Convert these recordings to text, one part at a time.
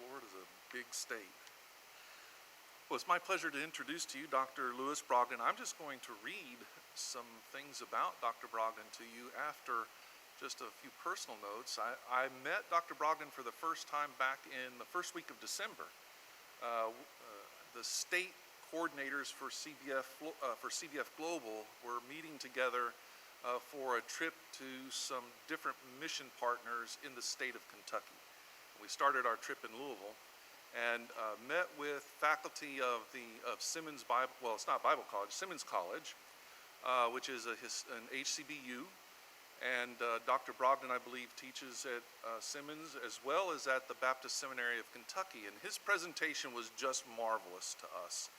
Florida's a big state. Well, it's my pleasure to introduce to you Dr. Lewis Brogdon. I'm just going to read some things about Dr. Brogdon to you after just a few personal notes. I met Dr. Brogdon for the first time back in the first week of December. The state coordinators for CBF Global were meeting together for a trip to some different mission partners in the state of Kentucky. We started our trip in Louisville and met with faculty of Simmons Bible, well, it's not Bible College, Simmons College, which is an HCBU. And Dr. Brogdon, I believe, teaches at Simmons as well as at the Baptist Seminary of Kentucky. And his presentation was just marvelous to us.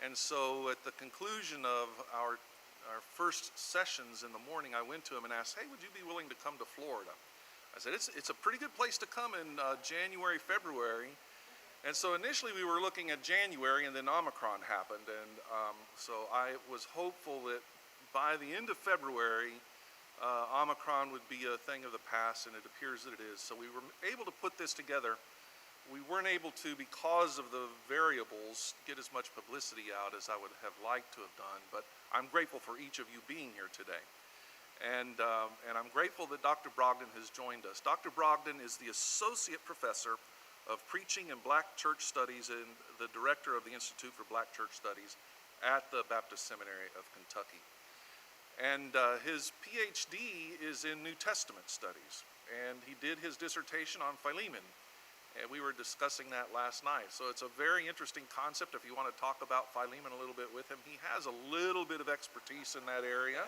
And so at the conclusion of our first sessions in the morning, I went to him and asked, hey, would you be willing to come to Florida? I said, it's a pretty good place to come in January, February. And so initially we were looking at January, and then Omicron happened. And so I was hopeful that by the end of February, Omicron would be a thing of the past, and it appears that it is. So we were able to put this together. We weren't able to, because of the variables, get as much publicity out as I would have liked to have done, but I'm grateful for each of you being here today. And I'm grateful that Dr. Brogdon has joined us. Dr. Brogdon is the Associate Professor of Preaching and Black Church Studies and the Director of the Institute for Black Church Studies at the Baptist Seminary of Kentucky. And his PhD is in New Testament studies, and he did his dissertation on Philemon. And we were discussing that last night. So it's a very interesting concept if you want to talk about Philemon a little bit with him. He has a little bit of expertise in that area,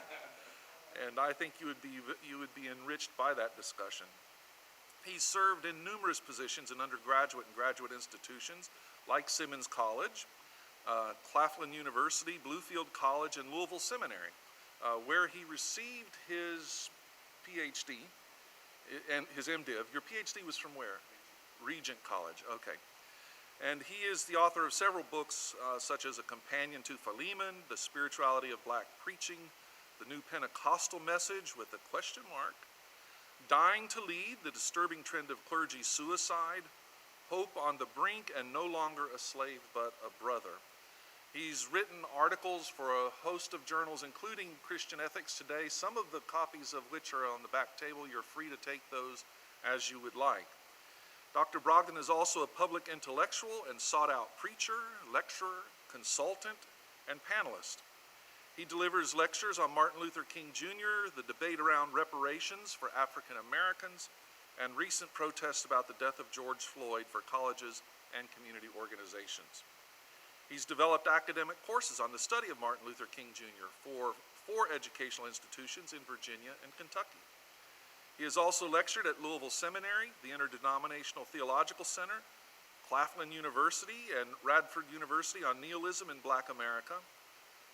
and I think you would be enriched by that discussion. He's served in numerous positions in undergraduate and graduate institutions like Simmons College, Claflin University, Bluefield College, and Louisville Seminary, where he received his PhD and his MDiv. Your PhD was from where? Regent College, okay. And he is the author of several books, such as A Companion to Philemon, The Spirituality of Black Preaching, The New Pentecostal Message with a question mark, Dying to Lead, The Disturbing Trend of Clergy Suicide, Hope on the Brink, and No Longer a Slave but a Brother. He's written articles for a host of journals, including Christian Ethics Today, some of the copies of which are on the back table. You're free to take those as you would like. Dr. Brogdon is also a public intellectual and sought-out preacher, lecturer, consultant, and panelist. He delivers lectures on Martin Luther King Jr., the debate around reparations for African Americans, and recent protests about the death of George Floyd for colleges and community organizations. He's developed academic courses on the study of Martin Luther King Jr. for 4 educational institutions in Virginia and Kentucky. He has also lectured at Louisville Seminary, the Interdenominational Theological Center, Claflin University, and Radford University on Nihilism in Black America.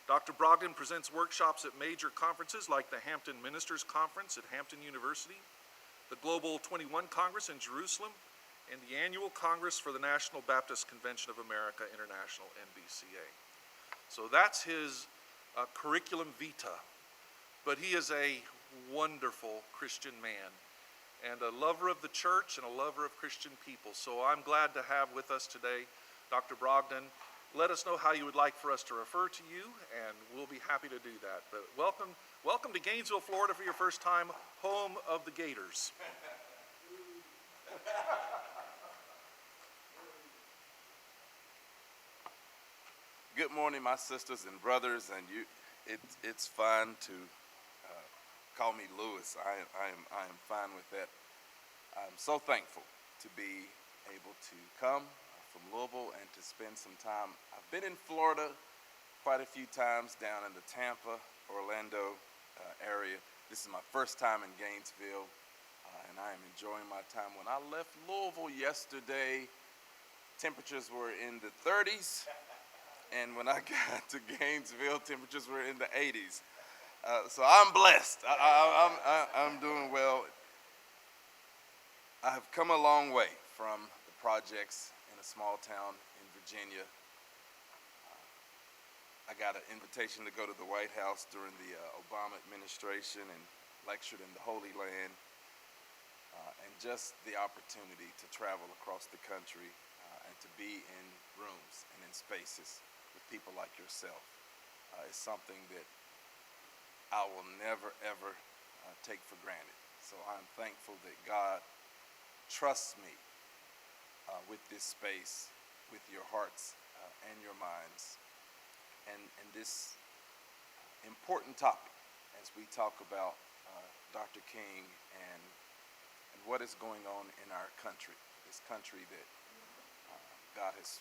Dr. Brogdon presents workshops at major conferences like the Hampton Ministers Conference at Hampton University, the Global 21 Congress in Jerusalem, and the Annual Congress for the National Baptist Convention of America International, NBCA. So that's his curriculum vitae. But he is a wonderful Christian man and a lover of the church and a lover of Christian people. So I'm glad to have with us today Dr. Brogdon. Let us know how you would like for us to refer to you, and we'll be happy to do that. But welcome to Gainesville, Florida for your first time, home of the Gators. Good morning, my sisters and brothers, and you. It's fine to call me Lewis. I am fine with that. I'm so thankful to be able to come from Louisville and to spend some time. I've been in Florida quite a few times down in the Tampa, Orlando area. This is my first time in Gainesville, and I am enjoying my time. When I left Louisville yesterday, temperatures were in the 30s, and when I got to Gainesville, temperatures were in the 80s. So I'm blessed. I'm doing well. I have come a long way from the projects in a small town in Virginia. I got an invitation to go to the White House during the Obama administration and lectured in the Holy Land and just the opportunity to travel across the country and to be in rooms and in spaces with people like yourself is something that I will never, ever take for granted. So I'm thankful that God trusts me with this space, with your hearts and your minds, and this important topic as we talk about Dr. King and what is going on in our country, this country that God has,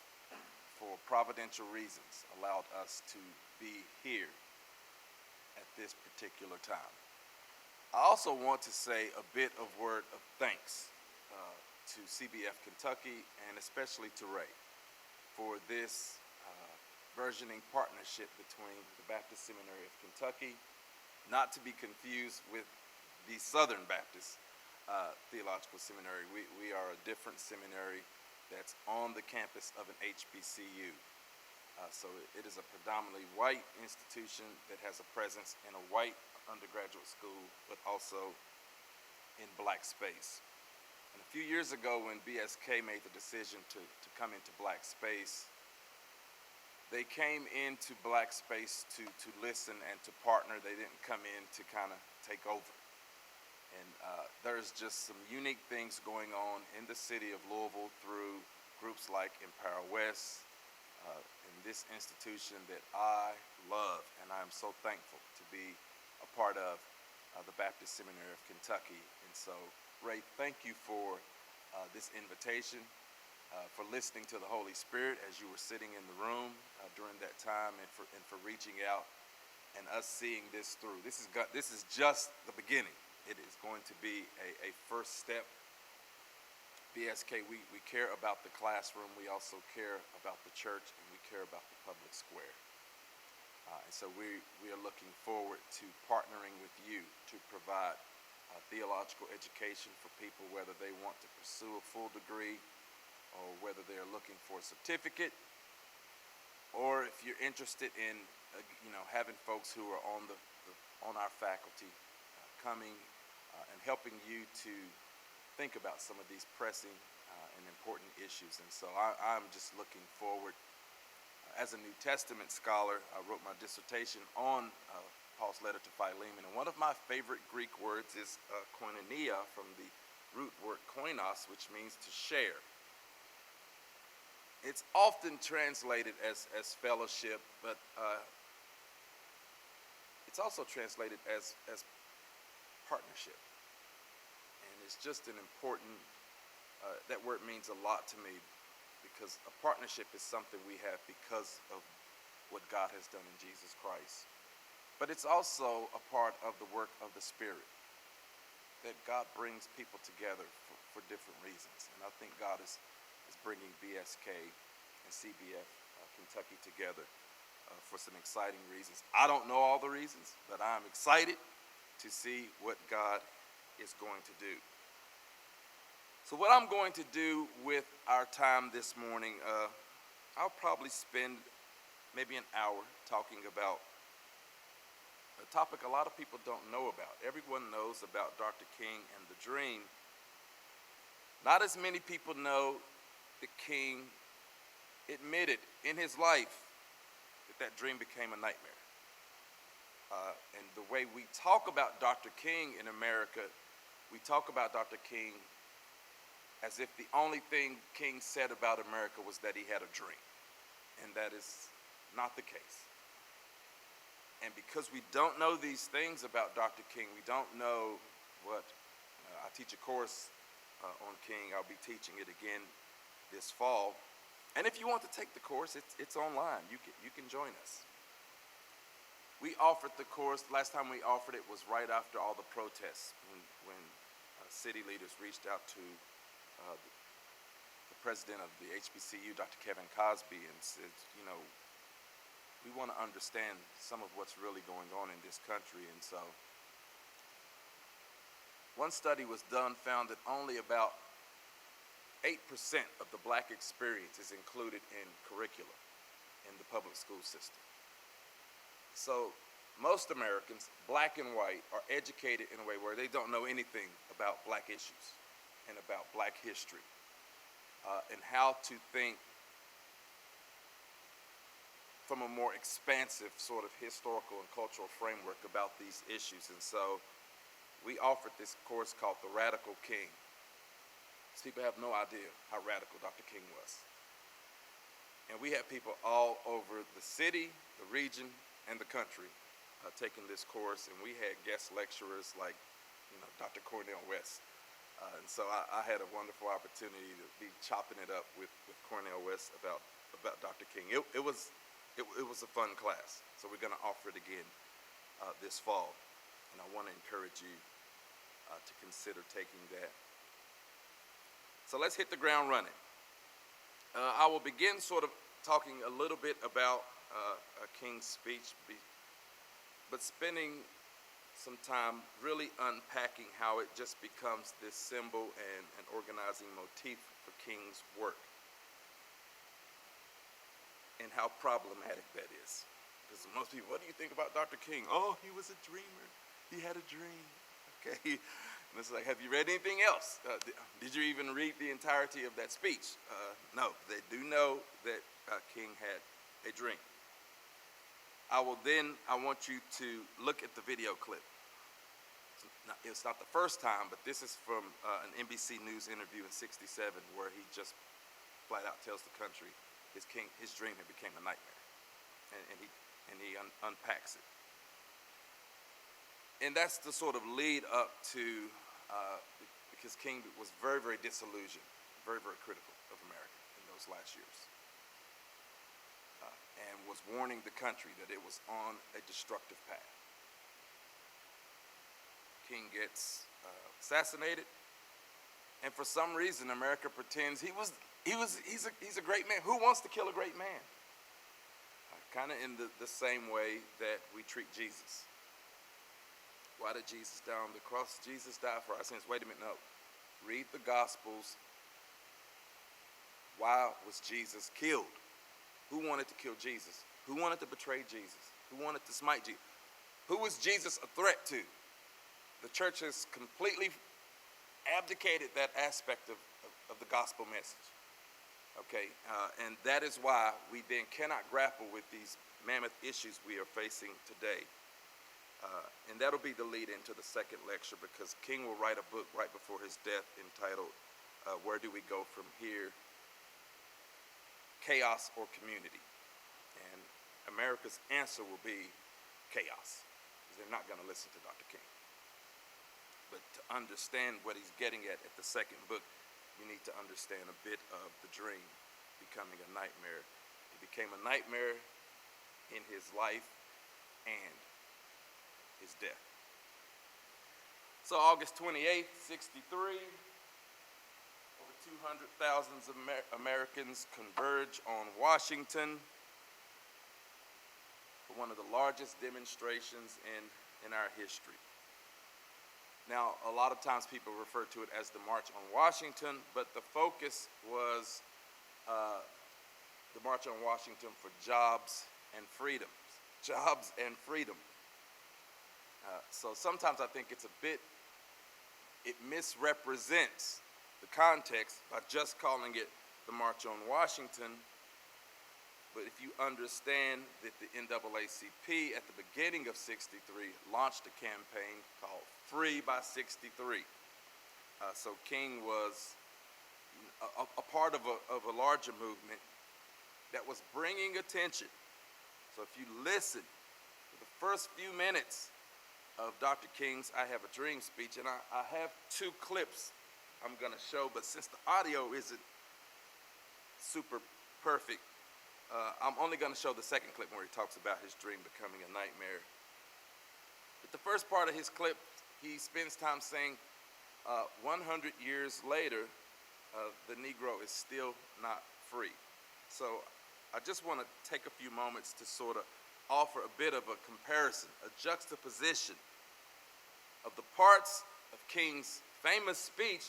for providential reasons, allowed us to be here at this particular time. I also want to say a bit of word of thanks to CBF Kentucky and especially to Ray for this burgeoning partnership between the Baptist Seminary of Kentucky, not to be confused with the Southern Baptist Theological Seminary. We are a different seminary that's on the campus of an HBCU. So it is a predominantly white institution that has a presence in a white undergraduate school, but also in black space. And a few years ago when BSK made the decision to come into black space, they came into black space to listen and to partner. They didn't come in to kind of take over. And there's just some unique things going on in the city of Louisville through groups like Empower West, and this institution that I love, and I'm so thankful to be a part of the Baptist Seminary of Kentucky. And so, Ray, thank you for this invitation, for listening to the Holy Spirit as you were sitting in the room during that time, and for reaching out and us seeing this through. This is just the beginning. It is going to be a first step. BSK, we care about the classroom. We also care about the church, and we care about the public square. And so we are looking forward to partnering with you to provide theological education for people, whether they want to pursue a full degree or whether they're looking for a certificate, or if you're interested in having folks who are on our faculty coming and helping you to think about some of these pressing and important issues. And so I'm just looking forward. As a New Testament scholar, I wrote my dissertation on Paul's letter to Philemon, and one of my favorite Greek words is koinonia, from the root word koinos, which means to share. It's often translated as fellowship, but it's also translated as partnership. And it's just an important, that word means a lot to me, because a partnership is something we have because of what God has done in Jesus Christ. But it's also a part of the work of the Spirit, that God brings people together for different reasons. And I think God is bringing BSK and CBF Kentucky together for some exciting reasons. I don't know all the reasons, but I'm excited to see what God is going to do. So what I'm going to do with our time this morning, I'll probably spend maybe an hour talking about a topic a lot of people don't know about. Everyone knows about Dr. King and the dream. Not as many people know that King admitted in his life that dream became a nightmare. And the way we talk about Dr. King in America, we talk about Dr. King as if the only thing King said about America was that he had a dream. And that is not the case. And because we don't know these things about Dr. King, we don't know what, I teach a course on King. I'll be teaching it again this fall. And if you want to take the course, it's online. You can join us. We offered the course, last time we offered it was right after all the protests, when city leaders reached out to the president of the HBCU, Dr. Kevin Cosby, and said, we want to understand some of what's really going on in this country. And so one study was done, found that only about 8% of the black experience is included in curricula in the public school system. So most Americans, black and white, are educated in a way where they don't know anything about black issues. and about black history, and how to think from a more expansive sort of historical and cultural framework about these issues. And so we offered this course called The Radical King. People have no idea how radical Dr. King was. And we had people all over the city, the region, and the country taking this course. And we had guest lecturers like, Dr. Cornel West. And so I had a wonderful opportunity to be chopping it up with Cornel West about Dr. King. It was a fun class. So we're going to offer it again this fall. And I want to encourage you to consider taking that. So let's hit the ground running. I will begin sort of talking a little bit about King's speech, but spending some time really unpacking how it just becomes this symbol and an organizing motif for King's work, and how problematic that is. Because most people, what do you think about Dr. King? Oh, he was a dreamer. He had a dream. Okay. And it's like, have you read anything else? Did you even read the entirety of that speech? No, they do know that King had a dream. I want you to look at the video clip. It's not the first time, but this is from an NBC News interview in '67 where he just flat out tells the country his dream had became a nightmare. And he unpacks it. And that's the sort of lead up to, because King was very, very disillusioned, very, very critical of America in those last years, and was warning the country that it was on a destructive path. King gets assassinated, and for some reason, America pretends he's a great man. Who wants to kill a great man? Kind of in the same way that we treat Jesus. Why did Jesus die on the cross? Jesus died for our sins. Wait a minute, no. Read the Gospels. Why was Jesus killed? Who wanted to kill Jesus? Who wanted to betray Jesus? Who wanted to smite Jesus? Who was Jesus a threat to? The church has completely abdicated that aspect of the gospel message. Okay, and that is why we then cannot grapple with these mammoth issues we are facing today. And that'll be the lead into the second lecture, because King will write a book right before his death entitled, Where Do We Go From Here? Chaos or Community? And America's answer will be chaos, because they're not going to listen to Dr. King. But to understand what he's getting at the second book, you need to understand a bit of the dream becoming a nightmare. It became a nightmare in his life and his death. So August 28th, 63, over 200,000 Americans converge on Washington for one of the largest demonstrations in our history. Now, a lot of times people refer to it as the March on Washington, but the focus was the March on Washington for jobs and freedoms. Jobs and freedom. So sometimes I think it misrepresents the context by just calling it the March on Washington. But if you understand that the NAACP at the beginning of '63 launched a campaign called Free by '63. So King was a part of a larger movement that was bringing attention. So if you listen to the first few minutes of Dr. King's I Have a Dream speech, and I have two clips I'm going to show, but since the audio isn't super perfect, I'm only going to show the second clip where he talks about his dream becoming a nightmare. But the first part of his clip, he spends time saying, 100 years later, the Negro is still not free. So I just want to take a few moments to sort of offer a bit of a comparison, a juxtaposition of the parts of King's famous speech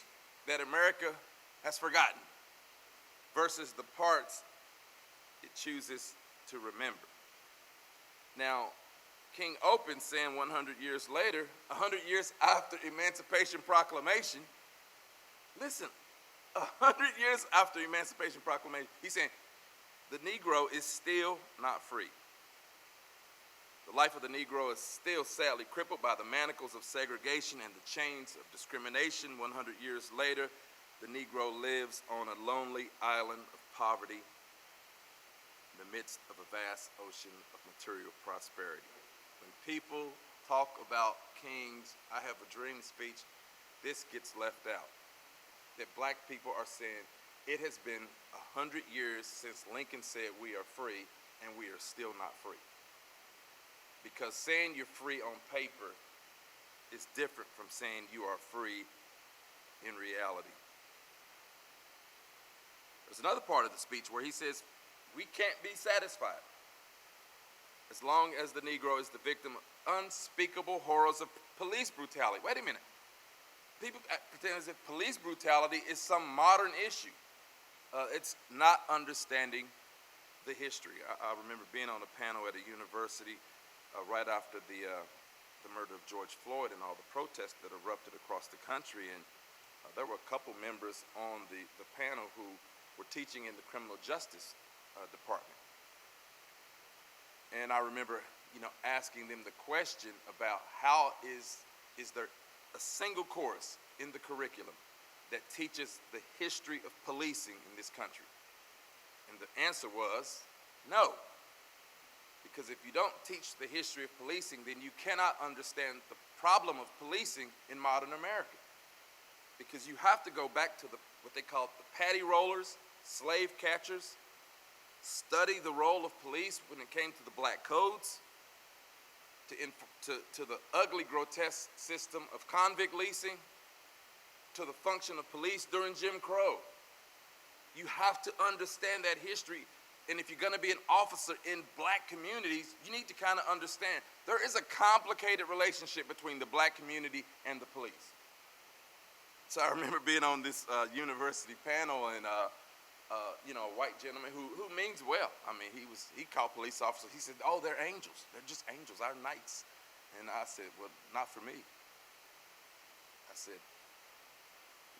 that America has forgotten versus the parts it chooses to remember. Now, King opens saying 100 years later, 100 years after Emancipation Proclamation, Listen, 100 years after Emancipation Proclamation, he's saying the Negro is still not free. The life of the Negro is still sadly crippled by the manacles of segregation and the chains of discrimination. 100 years later, the Negro lives on a lonely island of poverty in the midst of a vast ocean of material prosperity. When people talk about King's "I Have a Dream" speech, this gets left out. That black people are saying, it has been 100 years since Lincoln said we are free, and we are still not free. Because saying you're free on paper is different from saying you are free in reality. There's another part of the speech where he says, we can't be satisfied as long as the Negro is the victim of unspeakable horrors of police brutality. Wait a minute. People pretend as if police brutality is some modern issue. It's not understanding the history. I remember being on a panel at a university right after the murder of George Floyd and all the protests that erupted across the country, and there were a couple members on the panel who were teaching in the criminal justice department. And I remember, asking them the question about how is there a single course in the curriculum that teaches the history of policing in this country? And the answer was no. Because if you don't teach the history of policing, then you cannot understand the problem of policing in modern America. Because you have to go back to what they call the patty rollers, slave catchers, study the role of police when it came to the black codes, to the ugly, grotesque system of convict leasing, to the function of police during Jim Crow. You have to understand that history. And if you're going to be an officer in black communities, you need to kind of understand there is a complicated relationship between the black community and the police. So I remember being on this university panel, and a white gentleman who means well. I mean, he called police officers. He said, "Oh, they're angels. They're just angels. Our knights." And I said, "Well, not for me." I said,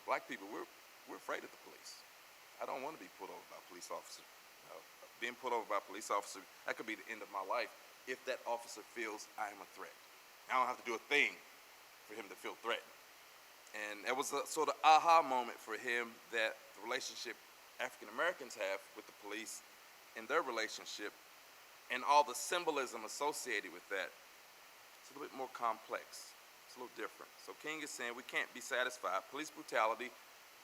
"Black people, we're afraid of the police. I don't want to be pulled over by a police officer. Being pulled over by a police officer, that could be the end of my life if that officer feels I am a threat. I don't have to do a thing for him to feel threatened." And it was a sort of aha moment for him that the relationship African Americans have with the police and their relationship and all the symbolism associated with that, it's a little bit more complex. It's a little different. So King is saying we can't be satisfied. Police brutality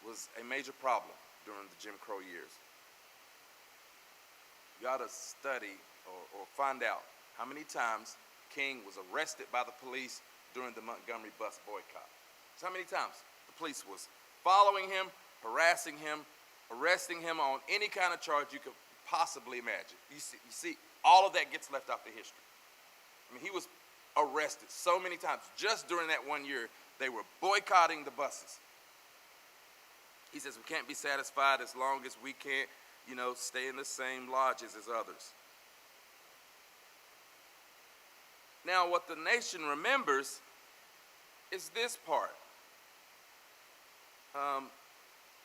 was a major problem during the Jim Crow years. You ought to study or find out how many times King was arrested by the police during the Montgomery bus boycott. So how many times the police was following him, harassing him, arresting him on any kind of charge you could possibly imagine. You see, all of that gets left out the history. I mean, he was arrested so many times. Just during that 1 year, they were boycotting the buses. He says we can't be satisfied as long as we can't, stay in the same lodges as others. Now, what the nation remembers is this part,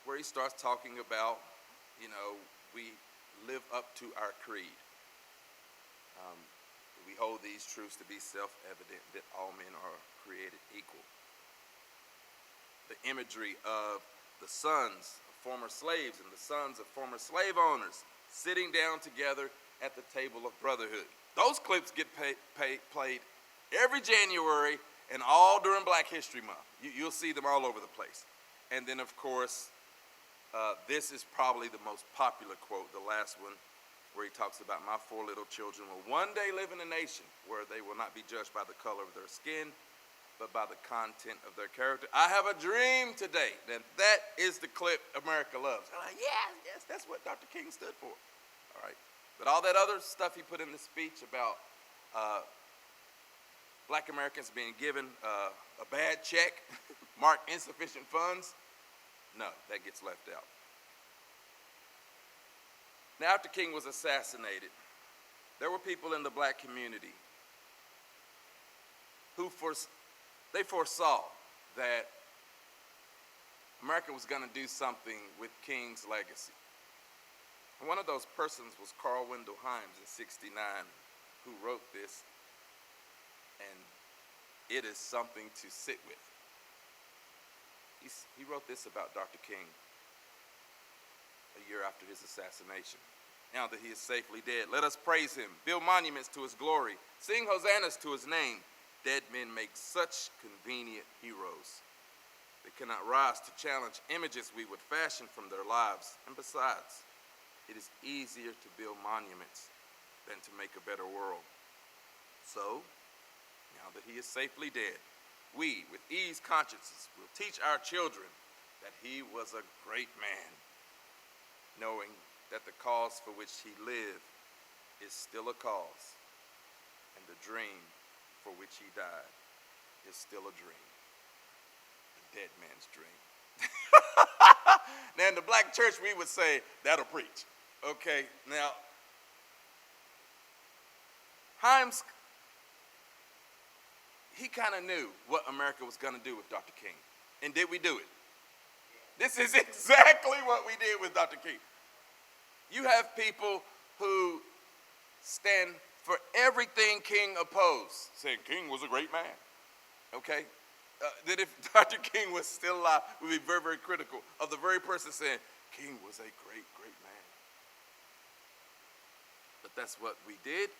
where he starts talking about, we live up to our creed. We hold these truths to be self-evident, that all men are created equal. The imagery of the sons of former slaves and the sons of former slave owners sitting down together at the table of brotherhood. Those clips get played every January and all during Black History Month. You'll see them all over the place. And then, of course, this is probably the most popular quote, the last one, where he talks about my 4 little children will one day live in a nation where they will not be judged by the color of their skin, but by the content of their character. I have a dream today. That is the clip America loves. I'm like, yes, that's what Dr. King stood for. All right. But all that other stuff he put in the speech about Black Americans being given a bad check, marked insufficient funds, no, that gets left out. Now, after King was assassinated, there were people in the black community who they foresaw that America was going to do something with King's legacy. And one of those persons was Carl Wendell Himes in '69, who wrote this, and it is something to sit with. He wrote this about Dr. King a year after his assassination. Now that he is safely dead, let us praise him, build monuments to his glory, sing hosannas to his name. Dead men make such convenient heroes. They cannot rise to challenge images we would fashion from their lives. And besides, it is easier to build monuments than to make a better world. So, now that he is safely dead, we, with ease consciences, will teach our children that he was a great man, knowing that the cause for which he lived is still a cause, and the dream for which he died is still a dream. The dead man's dream. Now in the black church we would say, that'll preach. Okay, now, Himes, he kind of knew what America was going to do with Dr. King. And did we do it? This is exactly what we did with Dr. King. You have people who stand for everything King opposed, saying King was a great man, okay? That if Dr. King was still alive, we'd be very, very critical of the very person saying King was a great, great man. But that's what we did,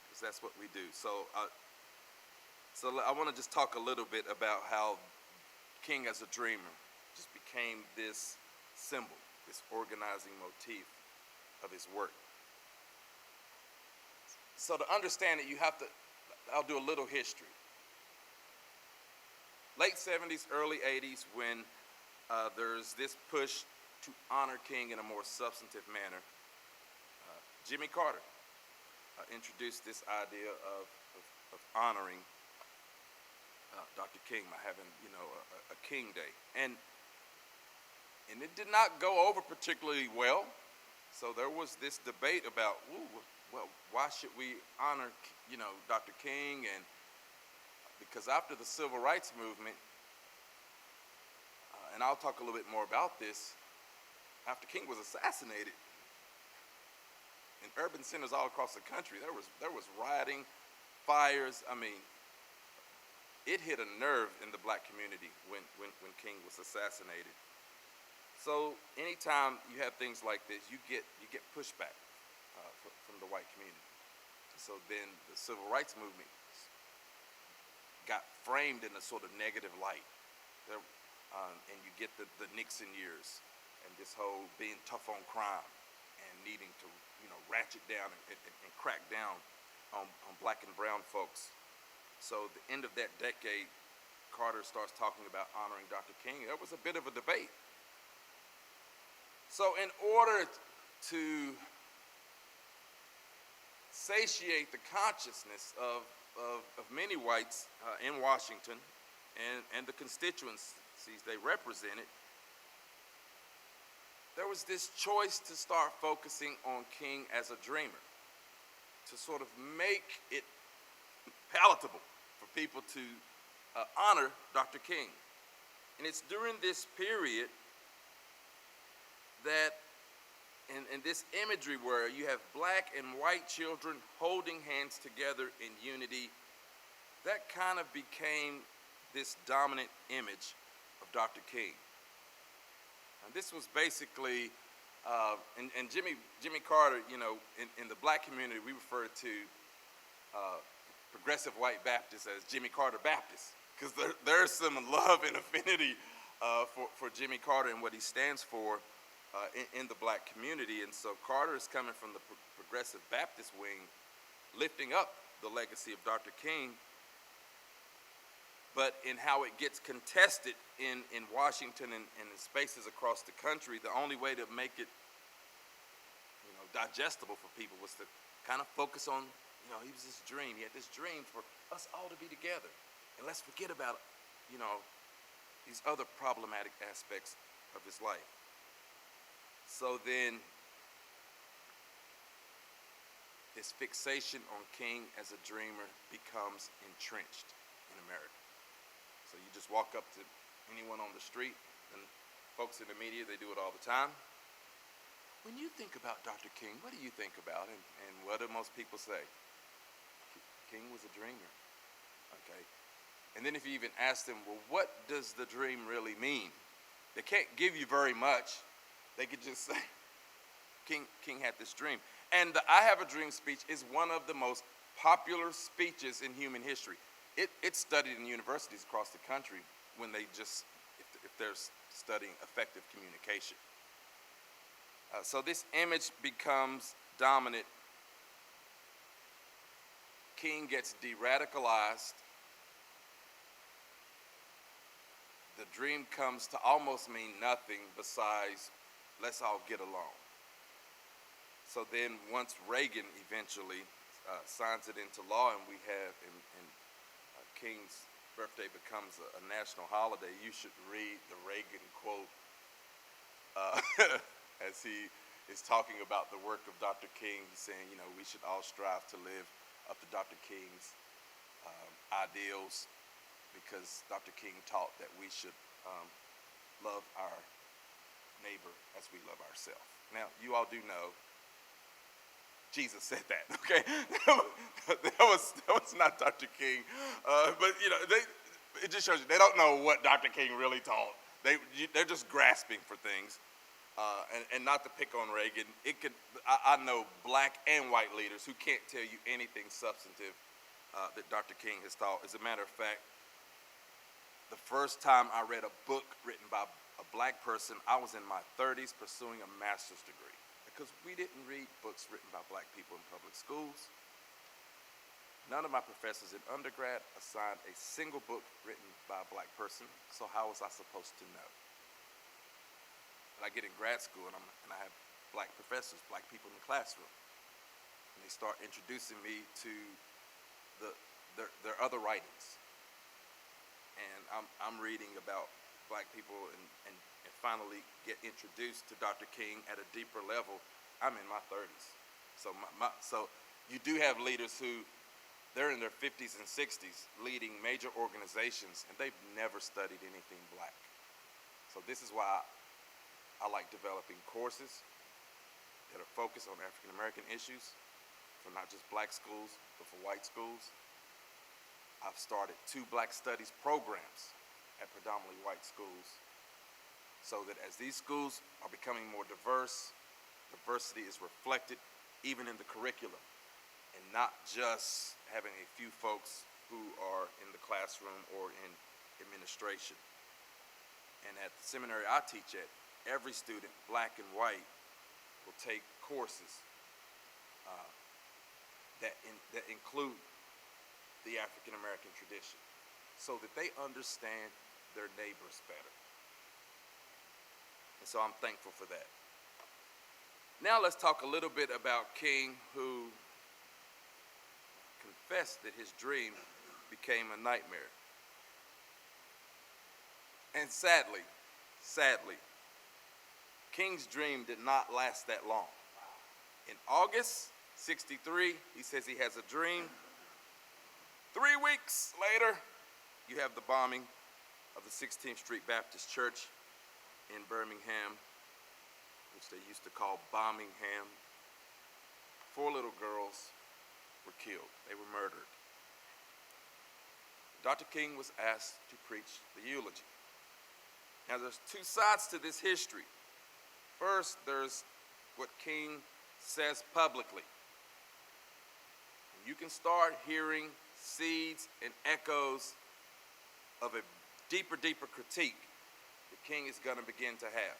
because that's what we do. So I want to just talk a little bit about how King as a dreamer just became this symbol, this organizing motif of his work. So to understand it, I'll do a little history. Late 70s, early 80s, when there's this push to honor King in a more substantive manner, Jimmy Carter introduced this idea of honoring Dr. King by having, a King Day. And it did not go over particularly well. So there was this debate about, well, why should we honor, Dr. King? And because after the Civil Rights Movement, and I'll talk a little bit more about this, after King was assassinated, in urban centers all across the country, there was rioting, fires. I mean, it hit a nerve in the black community when King was assassinated. So anytime you have things like this, you get pushback from the white community. So then the Civil Rights Movement got framed in a sort of negative light. And you get the Nixon years and this whole being tough on crime and needing to ratchet down and crack down on black and brown folks. So the end of that decade, Carter starts talking about honoring Dr. King. There was a bit of a debate. So in order to satiate the consciousness of many whites in Washington and the constituencies they represented, there was this choice to start focusing on King as a dreamer, to sort of make it palatable for people to honor Dr. King. And it's during this period that, in this imagery where you have black and white children holding hands together in unity, that kind of became this dominant image of Dr. King. And this was basically, and Jimmy Carter, in the black community, we refer to progressive white Baptists as Jimmy Carter Baptists, because there's some love and affinity for Jimmy Carter and what he stands for in the black community. And so Carter is coming from the progressive Baptist wing, lifting up the legacy of Dr. King. But in how it gets contested in Washington and in spaces across the country, the only way to make it digestible for people was to kind of focus on, he was this dream. He had this dream for us all to be together. And let's forget about, these other problematic aspects of his life. So then, this fixation on King as a dreamer becomes entrenched in America. So you just walk up to anyone on the street, and folks in the media, they do it all the time. When you think about Dr. King, what do you think about? And what do most people say? King was a dreamer. Okay. And then if you even ask them, well, what does the dream really mean? They can't give you very much. They could just say, King had this dream. And the I Have a Dream speech is one of the most popular speeches in human history. It's studied in universities across the country when they just, if they're studying effective communication. So this image becomes dominant. King gets de-radicalized. The dream comes to almost mean nothing besides, let's all get along. So then once Reagan eventually signs it into law, and we have, and King's birthday becomes a national holiday, you should read the Reagan quote as he is talking about the work of Dr. King. He's saying, you know, we should all strive to live up to Dr. King's ideals, because Dr. King taught that we should love our neighbor as we love ourselves. Now, you all do know Jesus said that, okay? that was not Dr. King, but you know, it just shows you they don't know what Dr. King really taught. They're just grasping for things, and not to pick on Reagan. I know black and white leaders who can't tell you anything substantive that Dr. King has taught. As a matter of fact, the first time I read a book written by a black person, I was in my 30s pursuing a master's degree, because we didn't read books written by black people in public schools. None of my professors in undergrad assigned a single book written by a black person, so how was I supposed to know? And I get in grad school, and I have black professors, black people in the classroom, and they start introducing me to their other writings. And I'm reading about black people and finally get introduced to Dr. King at a deeper level. I'm in my 30s. So so you do have leaders who, they're in their 50s and 60s leading major organizations, and they've never studied anything black. So this is why I like developing courses that are focused on African American issues for not just black schools, but for white schools. I've started 2 black studies programs at predominantly white schools, so that as these schools are becoming more diverse, diversity is reflected even in the curriculum, and not just having a few folks who are in the classroom or in administration. And at the seminary I teach at, every student, black and white, will take courses that include the African American tradition, so that they understand their neighbors better. And so I'm thankful for that. Now let's talk a little bit about King, who confessed that his dream became a nightmare. And sadly, King's dream did not last that long. In August '63, he says he has a dream. 3 weeks later, you have the bombing of the 16th Street Baptist Church in Birmingham, which they used to call Bombingham. 4 little girls were killed. They were murdered. Dr. King was asked to preach the eulogy. Now, there's 2 sides to this history. First, there's what King says publicly. You can start hearing seeds and echoes of a deeper critique that King is going to begin to have.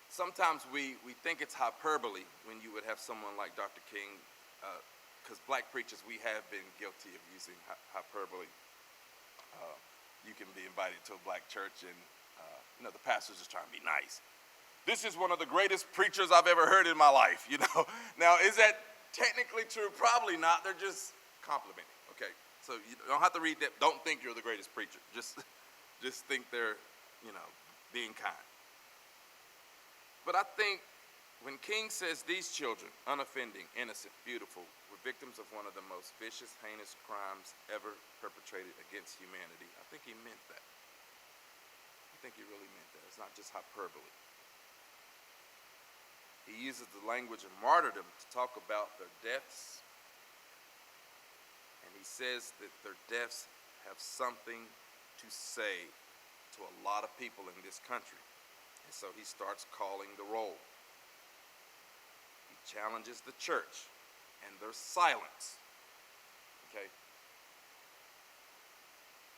Sometimes we think it's hyperbole when you would have someone like Dr. King, because black preachers, we have been guilty of using hyperbole. You can be invited to a black church and the pastor's just trying to be nice. This is one of the greatest preachers I've ever heard in my life, Now, is that technically true? Probably not. They're just complimenting, okay? So you don't have to read that. Don't think you're the greatest preacher. Just think they're, being kind. But I think When King says these children, unoffending, innocent, beautiful, were victims of one of the most vicious, heinous crimes ever perpetrated against humanity, I think he meant that. I think he really meant that. It's not just hyperbole. He uses the language of martyrdom to talk about their deaths, and he says that their deaths have something to say to a lot of people in this country. And so he starts calling the roll. He challenges the church and their silence. Okay?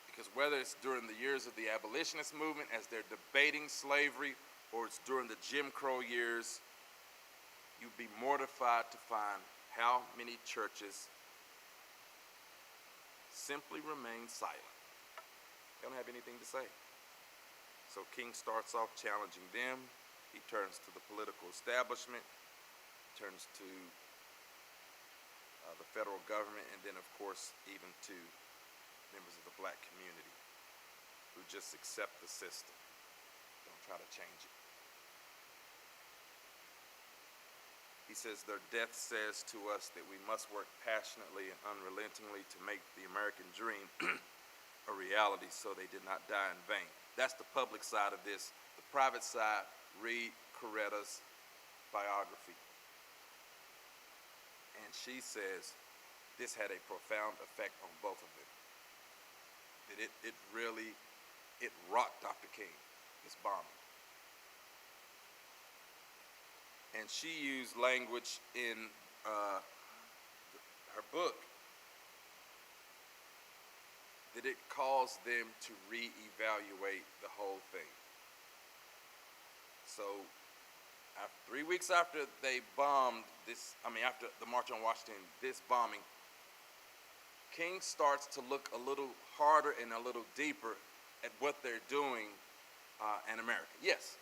Because whether it's during the years of the abolitionist movement as they're debating slavery, or it's during the Jim Crow years, you'd be mortified to find how many churches simply remain silent. They don't have anything to say. So King starts off challenging them. He turns to the political establishment, turns to the federal government, and then, of course, even to members of the black community who just accept the system. Don't try to change it. He says their death says to us that we must work passionately and unrelentingly to make the American dream a reality so they did not die in vain. That's the public side of this. The private side, read Coretta's biography. And she says this had a profound effect on both of them. That it really rocked Dr. King, this bombing. And she used language in her book that it caused them to reevaluate the whole thing. So 3 weeks after they bombed after the March on Washington, this bombing, King starts to look a little harder and a little deeper at what they're doing in America. Yes.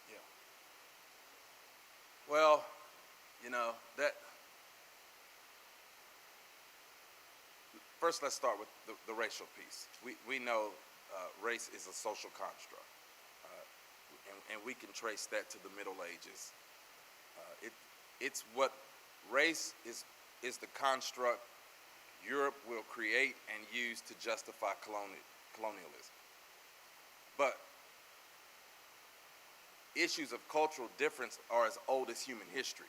Yeah. Well, that. First, let's start with the racial piece. We know race is a social construct, and we can trace that to the Middle Ages. It's what race is the construct Europe will create and use to justify colonialism. But issues of cultural difference are as old as human history.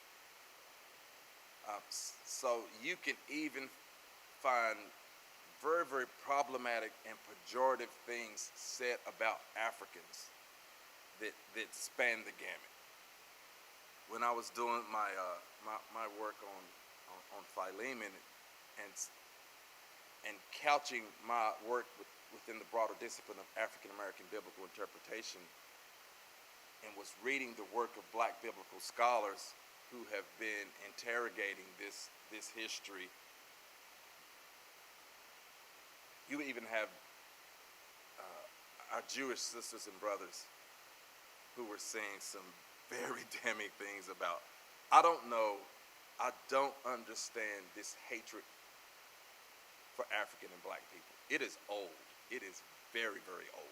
So you can even find very, very problematic and pejorative things said about Africans that span the gamut. When I was doing my work on Philemon and couching my work within the broader discipline of African American biblical interpretation, and was reading the work of black biblical scholars who have been interrogating this history, you even have our Jewish sisters and brothers who were saying some very damning things about, I don't understand this hatred for African and black people. It is old. It is very, very old.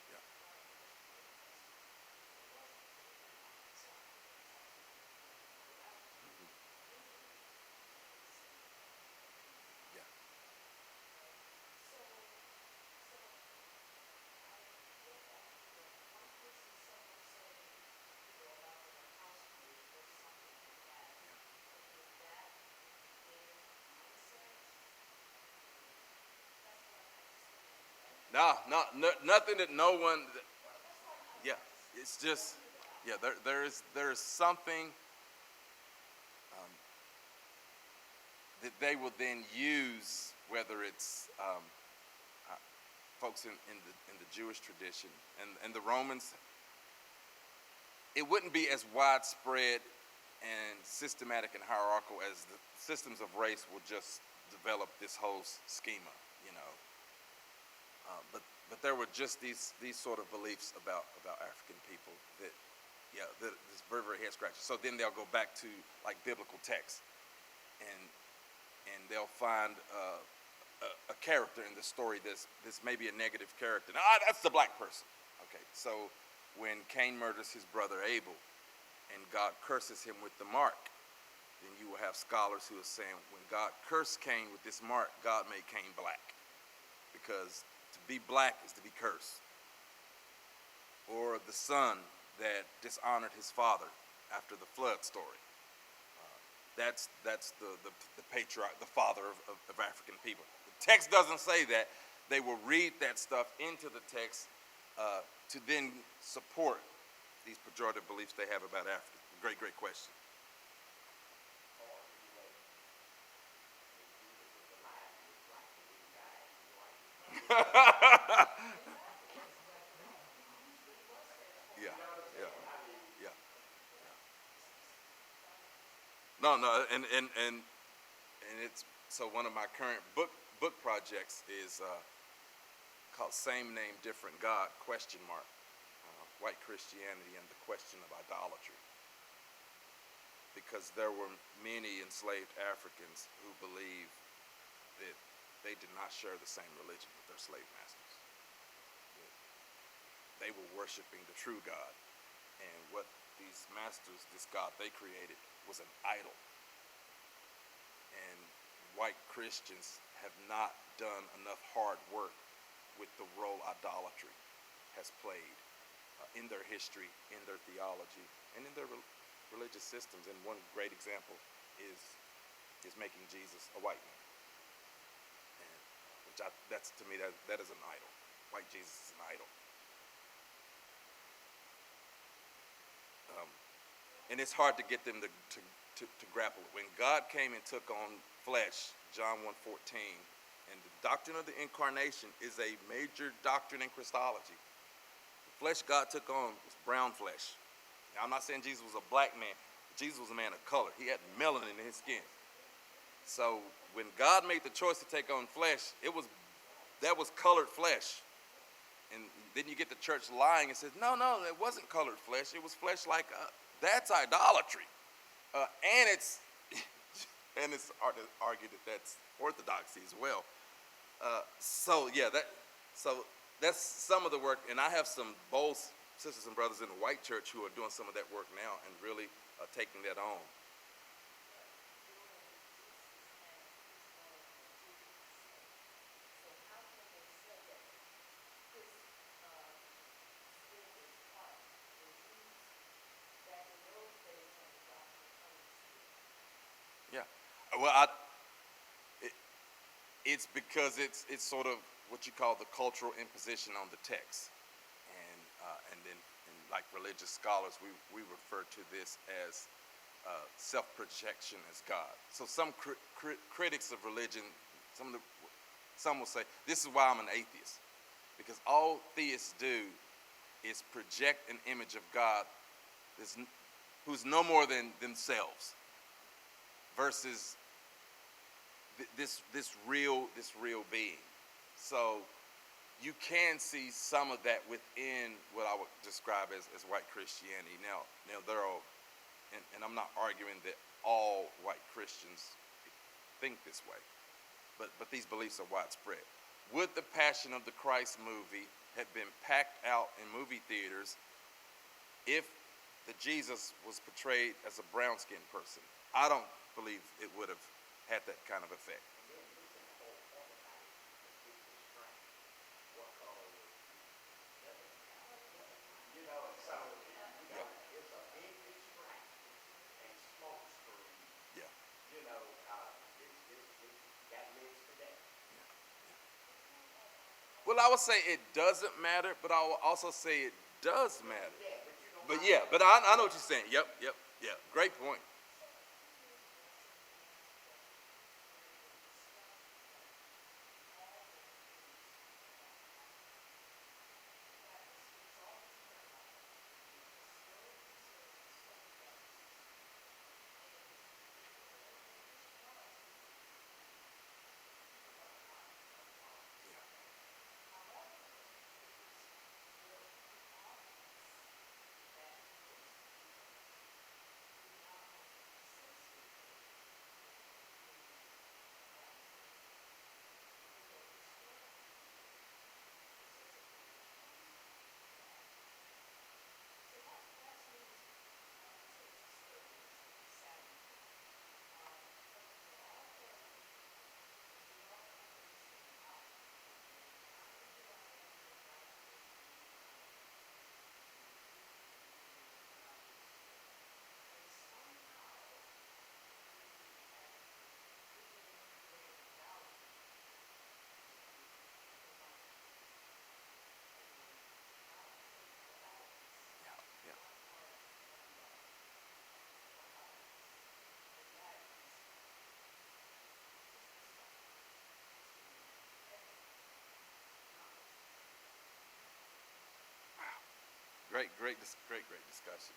Yeah. Nothing that no one. Yeah, it's just, yeah. There is something that they will then use, whether it's folks in the Jewish tradition and the Romans. It wouldn't be as widespread and systematic and hierarchical as the systems of race will just develop this whole schema, you know. But there were just these sort of beliefs about African people that, yeah, that is very, very head scratching. So then they'll go back to like biblical texts, and they'll find a character in the story this may be a negative character. Now, that's the black person. Okay, so when Cain murders his brother Abel, and God curses him with the mark, then you will have scholars who are saying when God cursed Cain with this mark, God made Cain black, because to be black is to be cursed. Or the son that dishonored his father after the flood story. That's the patriarch, the father of African people. The text doesn't say that. They will read that stuff into the text to then support these pejorative beliefs they have about Africa. Great, great question. Yeah, yeah, yeah. No, and it's so one of my current book projects is called "Same Name, Different God?" ? White Christianity and the question of idolatry. Because there were many enslaved Africans who believed that they did not share the same religion with their slave masters. That they were worshiping the true God, and what these masters, this God they created, was an idol. And white Christians have not done enough hard work with the role idolatry has played in their history, in their theology, and in their religious systems. And one great example is making Jesus a white man, and that's to me that is an idol. White Jesus is an idol. And it's hard to get them to grapple it. When God came and took on flesh, John 1:14, and the doctrine of the incarnation is a major doctrine in Christology. The flesh God took on was brown flesh. Now, I'm not saying Jesus was a black man. Jesus was a man of color. He had melanin in his skin. So when God made the choice to take on flesh, that was colored flesh. And then you get the church lying and says, no, it wasn't colored flesh. It was flesh like that's idolatry. And it's hard to argue that that's orthodoxy as well. So that's some of the work. And I have some bold sisters and brothers in the white church who are doing some of that work now and really taking that on. Yeah. Well, it's because it's sort of what you call the cultural imposition on the text, and then like religious scholars, we refer to this as self-projection as God. So some critics of religion, some will say this is why I'm an atheist, because all theists do is project an image of God who's no more than themselves, versus this real being. So you can see some of that within what I would describe as white Christianity. Now there are, and I'm not arguing that all white Christians think this way, but these beliefs are widespread. Would the Passion of the Christ movie have been packed out in movie theaters if the Jesus was portrayed as a brown-skinned person? I don't believe it would have had that kind of effect. Yeah. Well, I would say it doesn't matter, but I will also say it does matter. But yeah, but I know what you're saying. Yep, yep, yeah. Great point. Yeah, great discussion.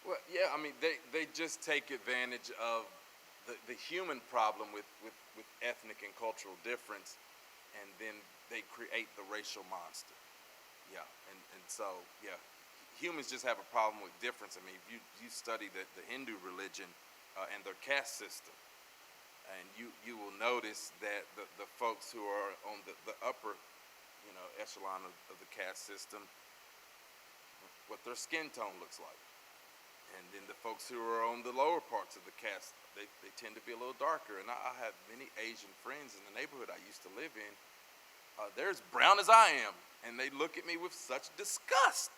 Well, yeah, I mean, they just take advantage of the human problem with ethnic and cultural difference, and then they create the racial monster. Yeah, and so, yeah, humans just have a problem with difference. I mean, if you study the Hindu religion and their caste system, and you will notice that the folks who are on the upper, echelon of the caste system, what their skin tone looks like. And then the folks who are on the lower parts of the caste, they tend to be a little darker. And I have many Asian friends in the neighborhood I used to live in. They're as brown as I am, and they look at me with such disgust.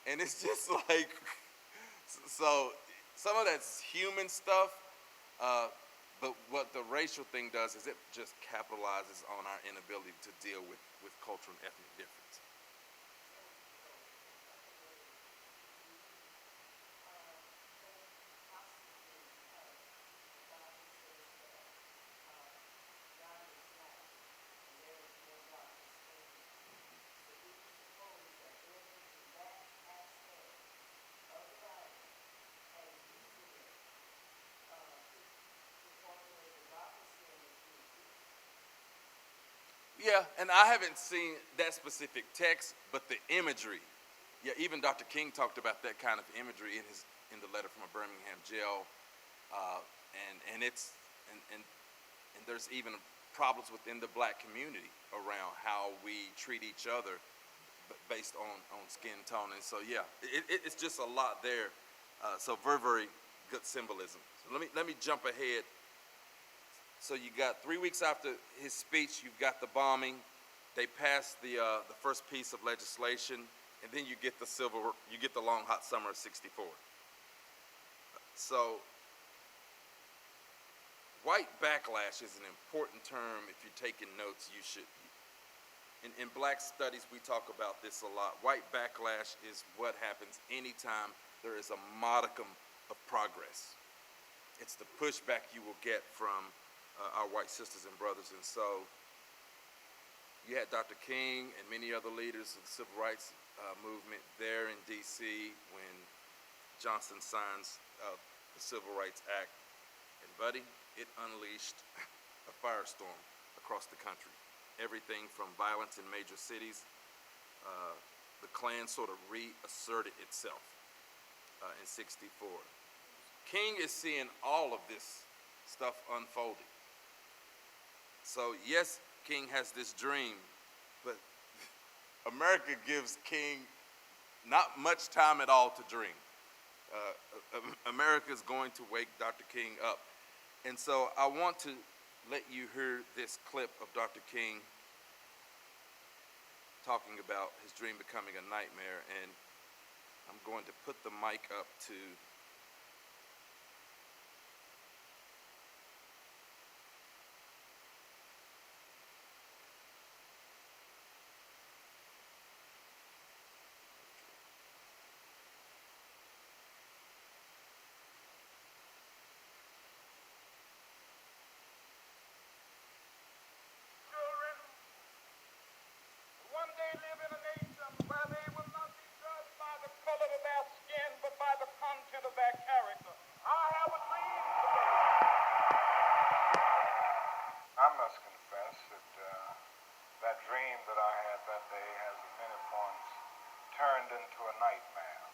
And it's just like, so some of that's human stuff, but what the racial thing does is it just capitalizes on our inability to deal with cultural and ethnic difference. Yeah, and I haven't seen that specific text, but the imagery. Yeah, even Dr. King talked about that kind of imagery in the letter from a Birmingham jail, and it's and there's even problems within the black community around how we treat each other based on skin tone. And so yeah, it's just a lot there. So very, very good symbolism. So let me jump ahead. So you got 3 weeks after his speech, you've got the bombing. They passed the first piece of legislation, and then you get the long hot summer of '64. So white backlash is an important term. If you're taking notes, you should. In black studies, we talk about this a lot. White backlash is what happens anytime there is a modicum of progress. It's the pushback you will get from our white sisters and brothers. And so you had Dr. King and many other leaders of the civil rights movement there in D.C. when Johnson signs the Civil Rights Act. And buddy, it unleashed a firestorm across the country. Everything from violence in major cities. The Klan sort of reasserted itself in '64. King is seeing all of this stuff unfolding. So yes, King has this dream, but America gives King not much time at all to dream. America is going to wake Dr. King up. And so I want to let you hear this clip of Dr. King talking about his dream becoming a nightmare. And I'm going to put the mic up to live in a nation where they will not be judged by the color of their skin, but by the content of their character. I have a dream today. I must confess that that dream that I had that day has at many points turned into a nightmare.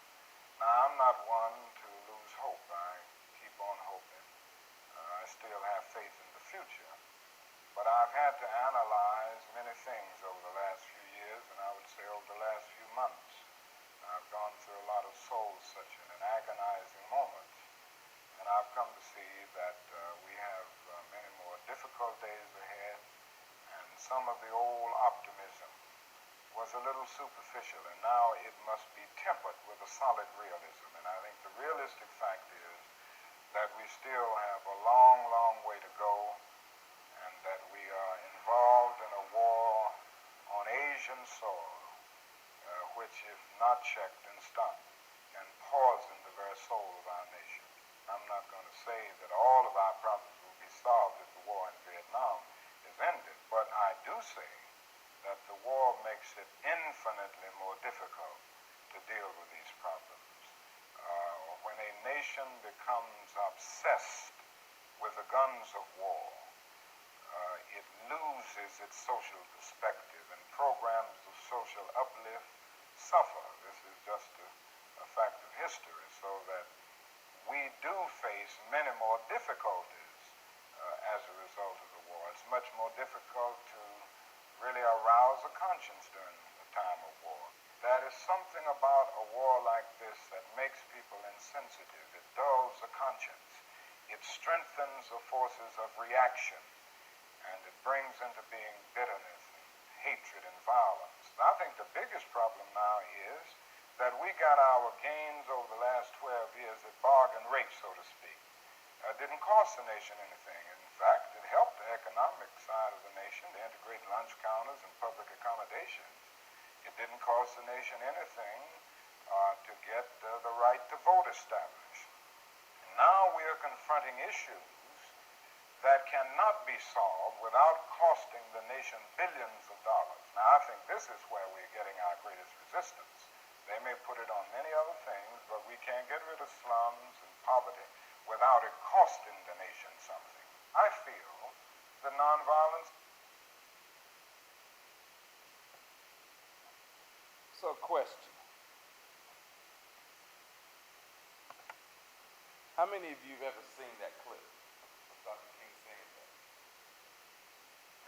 Now, I'm not one to lose hope. I keep on hoping. I still have faith in the future. But I've had to analyze many things over the last few years, and I would say over the last few months. I've gone through a lot of soul-searching and agonizing moments, and I've come to see that we have many more difficult days ahead, and some of the old optimism was a little superficial, and now it must be tempered with a solid realism. And I think the realistic fact is that we still have a long, long way to go, and that we are involved in a war on Asian soil, which, if not checked and stopped, can poison the very soul of our nation. I'm not going to say that all of our problems will be solved if the war in Vietnam is ended, but I do say that the war makes it infinitely more difficult to deal with these problems. When a nation becomes obsessed with the guns of war, it loses its social perspective, and programs of social uplift suffer. This is just a fact of history, so that we do face many more difficulties as a result of the war. It's much more difficult to really arouse a conscience during the time of war. There is something about a war like this that makes people insensitive. It dulls the conscience. It strengthens the forces of reaction, and it brings into being bitterness and hatred and violence. And I think the biggest problem now is that we got our gains over the last 12 years at bargain rate, so to speak. It didn't cost the nation anything. In fact, it helped the economic side of the nation to integrate lunch counters and public accommodations. It didn't cost the nation anything to get the right to vote established. Now we are confronting issues that cannot be solved without costing the nation billions of dollars. Now, I think this is where we're getting our greatest resistance. They may put it on many other things, but we can't get rid of slums and poverty without it costing the nation something. I feel that nonviolence So, question. How many of you have ever seen that clip of Dr. King saying that?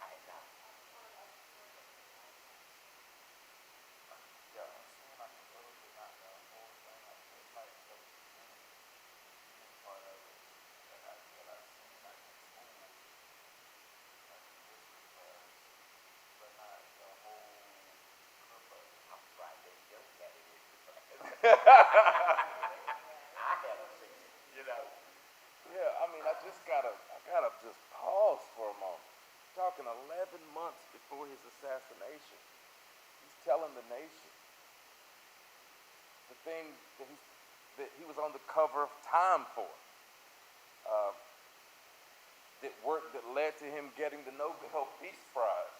I know. Yeah, I'm seeing like a little bit, not the whole thing, like just like the beginning part of it that I seen like in school, like in history class, but not the whole clip of it. I'm trying to joke at it. I haven't seen it, you know. Yeah, I mean, I gotta just pause for a moment. Talking 11 months before his assassination, he's telling the nation the thing that he was on the cover of Time for, uh, that led to him getting the Nobel Peace Prize.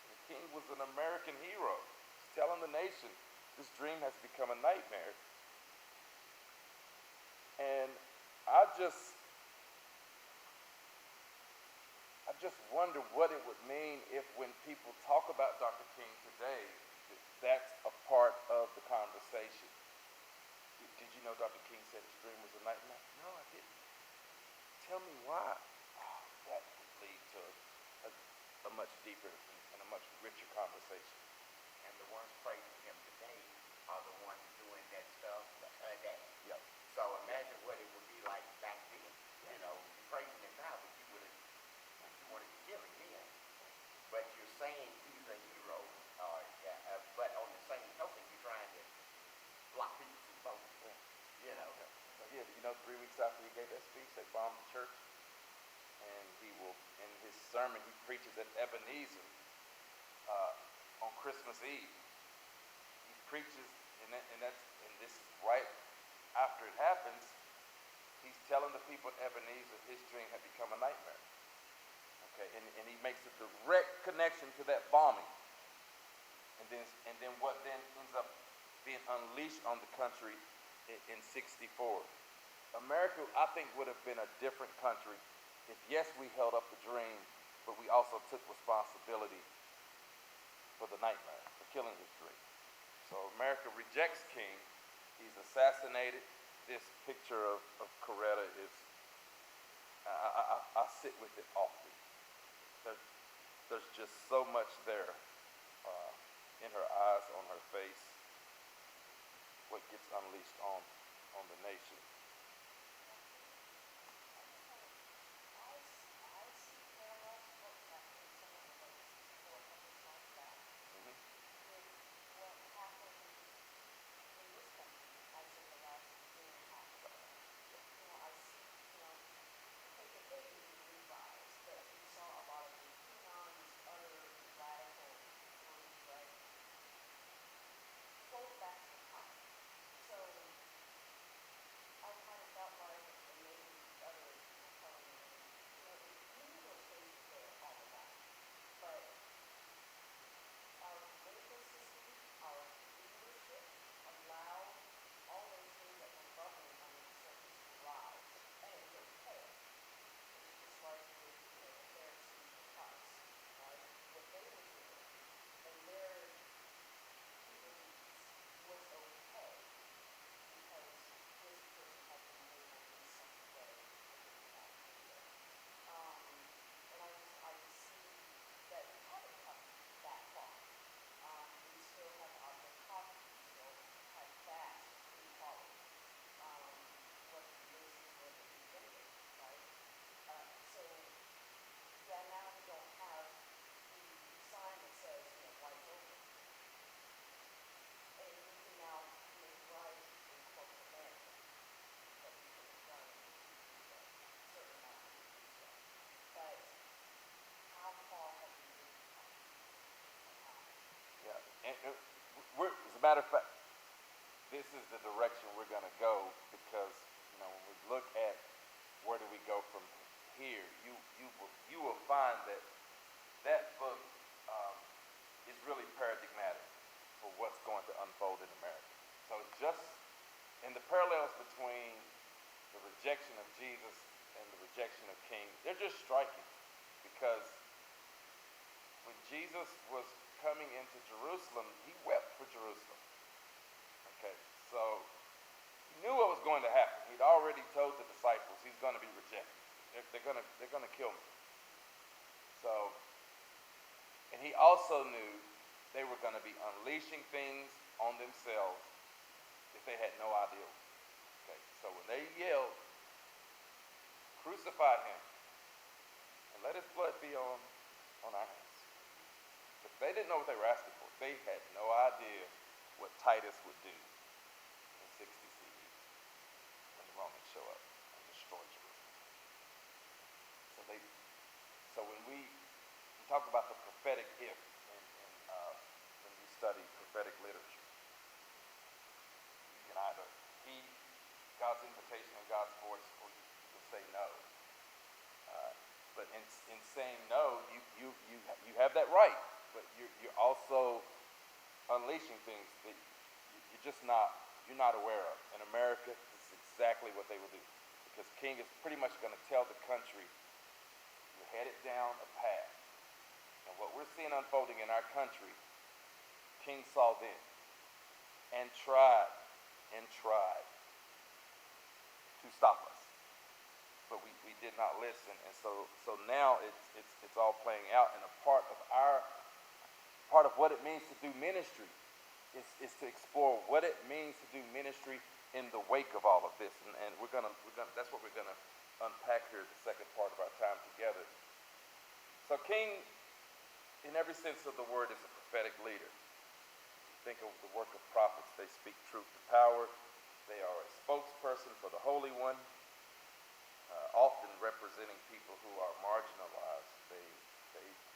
The king was an American hero. He's telling the nation this dream has become a nightmare. And I just wonder what it would mean if when people talk about Dr. King today, that's a part of the conversation. Did you know Dr. King said his dream was a nightmare? No, I didn't. Tell me why. Oh, that would lead to a much deeper and a much richer conversation. And the ones praising him today are the ones doing that stuff today. Yep. So imagine what it would be like back then. You know, you're praising him now, but you wanted to kill him then. But you're saying he's a hero, but on the same token, you're trying to block people from voting. You know. Yeah, you know, 3 weeks after he gave that speech, they bombed the church. And in his sermon, he preaches at Ebenezer on Christmas Eve. He preaches, and this is right after it happens. He's telling the people at Ebenezer his dream had become a nightmare. Okay, and he makes a direct connection to that bombing. And then what then ends up being unleashed on the country in 64. America, I think, would have been a different country if, yes, we held up the dream, but we also took responsibility for the nightmare, for killing his dream. So America rejects King. He's assassinated. This picture of Coretta is, I sit with it often. There's just so much there in her eyes, on her face, what gets unleashed on the nation. And as a matter of fact, this is the direction we're going to go because, when we look at where do we go from here, you will find that book is really paradigmatic for what's going to unfold in America. So it's just in the parallels between the rejection of Jesus and the rejection of King, they're just striking because when Jesus was coming into Jerusalem, he wept for Jerusalem. And he also knew they were going to be unleashing things on themselves if they had no idea. Okay, so when they yelled, crucify him, and let his blood be on our hands. But they didn't know what they were asking for. They had no idea what Titus would do in 60 CE when the Romans show up and destroy Jerusalem. So when we talk about the prophetic if when you study prophetic literature, you can either heed God's invitation and God's voice, or you can say no. But in saying no, you have that right, but you're also unleashing things that you're not aware of. In America, this is exactly what they will do, because King is pretty much going to tell the country, you're headed down a path. And what we're seeing unfolding in our country, King saw then and tried to stop us, but we did not listen. And so now it's all playing out, and a part of what it means to do ministry is to explore what it means to do ministry in the wake of all of this. And we're gonna that's what we're gonna unpack here the second part of our time together. So King, in every sense of the word, is a prophetic leader. Think of the work of prophets. They speak truth to power. They are a spokesperson for the Holy One, often representing people who are marginalized. They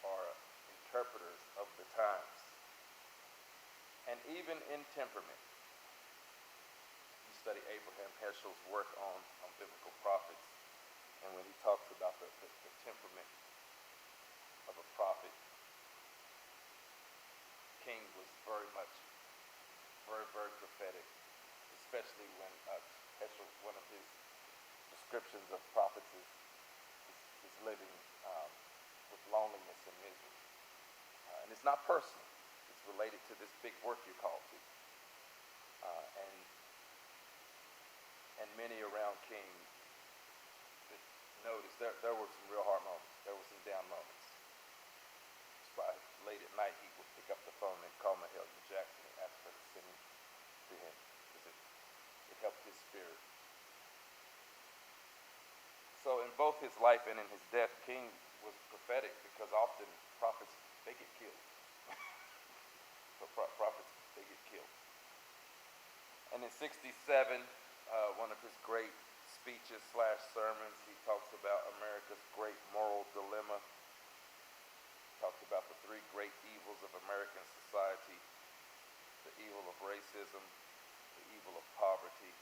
are interpreters of the times. And even in temperament, you study Abraham Heschel's work on biblical prophets, and when he talks about the temperament of a prophet, King was very prophetic, especially when Heschel, one of his descriptions of prophets is living with loneliness and misery. And it's not personal. It's related to this big work you're called to. And many around King noticed there were some real hard moments. There were some down moments. That's why late at night he would pick up the phone and call Mahalia Jackson and ask her to sing to him, because it helped his spirit. So in both his life and in his death, King was prophetic, because often prophets, they get killed. So prophets, they get killed. And in 67, one of his great speeches / sermons, he talks about America's great moral dilemma. He talks about the three great evils of American society: the evil of racism, the evil of poverty,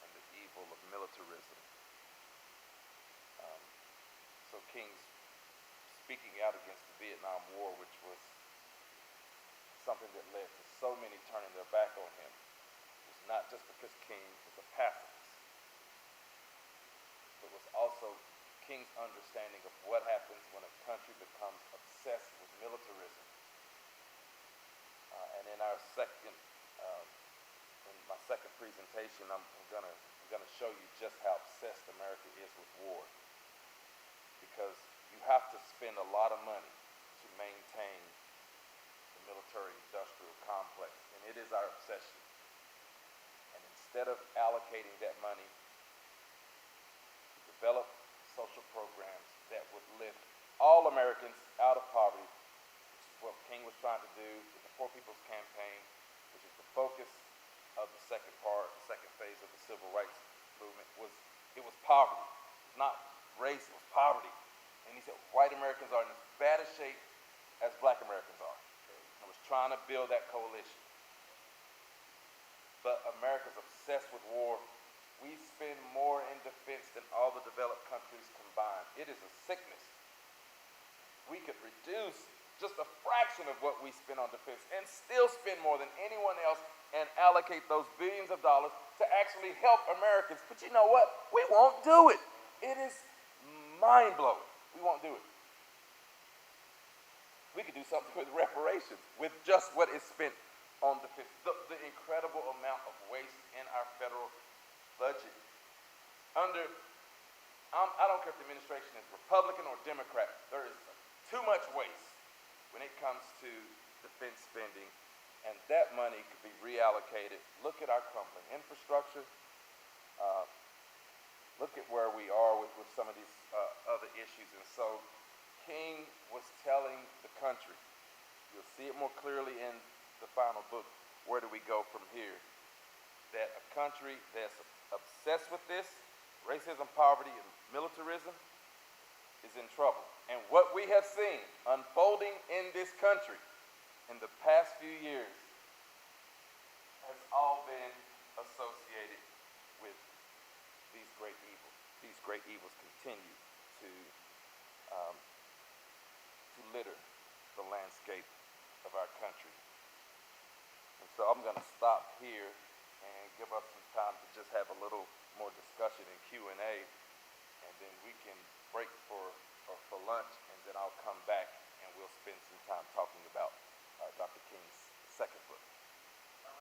and the evil of militarism. So King's speaking out against the Vietnam War, which was something that led to so many turning their back on him, was not just because King was a pacifist, but was also King's understanding of what happens when a country becomes obsessed with militarism. And in my second presentation, I'm gonna show you just how obsessed America is with war, because you have to spend a lot of money to maintain the military-industrial complex, and it is our obsession. And instead of allocating that money to develop social programs that would lift all Americans out of poverty, which is what King was trying to do with the Poor People's Campaign, which is the focus of the second phase of the civil rights movement, it was poverty. It's not race, it was poverty. And he said white Americans are in as bad a shape as black Americans are. I was trying to build that coalition. But America's obsessed with war. We spend more in defense than all the developed countries combined. It is a sickness. We could reduce just a fraction of what we spend on defense and still spend more than anyone else and allocate those billions of dollars to actually help Americans. But you know what? We won't do it. It is mind-blowing. We won't do it. We could do something with reparations, with just what is spent on defense. The incredible amount of waste in our federal budget. I don't care if the administration is Republican or Democrat, there is too much waste when it comes to defense spending, and that money could be reallocated. Look at our crumbling infrastructure. Look at where we are with some of these other issues. And so King was telling the country, you'll see it more clearly in the final book, Where Do We Go From Here, that a country that's obsessed with this, racism, poverty, and militarism, is in trouble. And what we have seen unfolding in this country in the past few years has all been associated with these great evils. These great evils continue to litter the landscape of our country. And so I'm going to stop here and give us some time to just have a little more discussion and Q&A, and then we can break for lunch, and then I'll come back and we'll spend some time